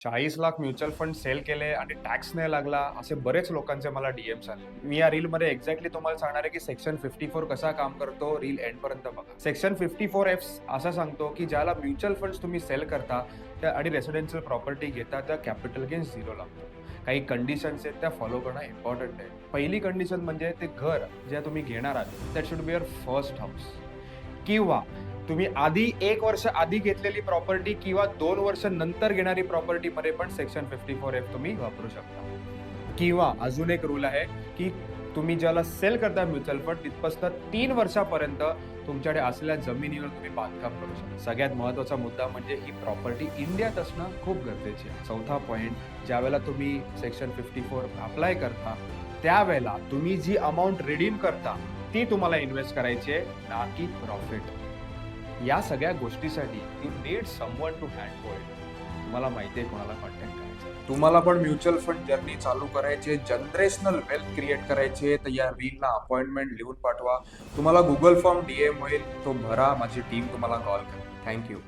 40 lakh mutual fund sale केले आणि tax नाही लागला, असे बरेच लोकांचे मला डीएम्स आले. मी या रीलमध्ये एक्झॅक्टली तुम्हाला सांगणार आहे, की सेक्शन 54 कसा काम करतो. रील एंडपर्यंत बघा. सेक्शन 54F असं सांगतो, की ज्याला म्युच्युअल फंड्स तुम्ही सेल करता त्या आणि रेसिडेन्शियल प्रॉपर्टी घेता, त्या कॅपिटल गेन 0 लागतो. काही कंडिशन्स आहेत त्या फॉलो करणं इम्पॉर्टंट आहे. पहिली कंडिशन म्हणजे ते घर जे तुम्ही घेणार आहात, that should be your first house. किंवा तुम्ही आधी 1 वर्ष आधी घेतलेली प्रॉपर्टी किंवा 2 वर्ष नंतर घेणारी प्रॉपर्टीमध्ये पण सेक्शन 54F तुम्ही वापरू शकता. किंवा अजून एक रूल आहे, की तुम्ही ज्याला सेल करता म्युच्युअल फंड तिथपासून 3 वर्षापर्यंत तुमच्याकडे असलेल्या जमिनीवर तुम्ही बांधकाम करू शकता. सगळ्यात महत्त्वाचा मुद्दा म्हणजे ही प्रॉपर्टी इंडियात असणं खूप गरजेची आहे. चौथा पॉइंट, ज्यावेळेला तुम्ही सेक्शन 54 अप्लाय करता, त्यावेळेला तुम्ही जी अमाउंट रिडीम करता, ती तुम्हाला इन्व्हेस्ट करायची आहे, ना की प्रॉफिट. या सगळ्या गोष्टीसाठी you need someone to handhold it. तुम्हाला माहिती आहे कोणाला कॉन्टॅक्ट करायचं. तुम्हाला पण म्युच्युअल फंड जर्नी चालू करायची आहे, जनरेशनल वेल्थ क्रिएट करायची आहे, तर या रीलला अपॉइंटमेंट लिहून पाठवा. तुम्हाला गुगल फॉर्म डीएम होईल, तो भरा. माझी टीम तुम्हाला कॉल करेल. Thank you.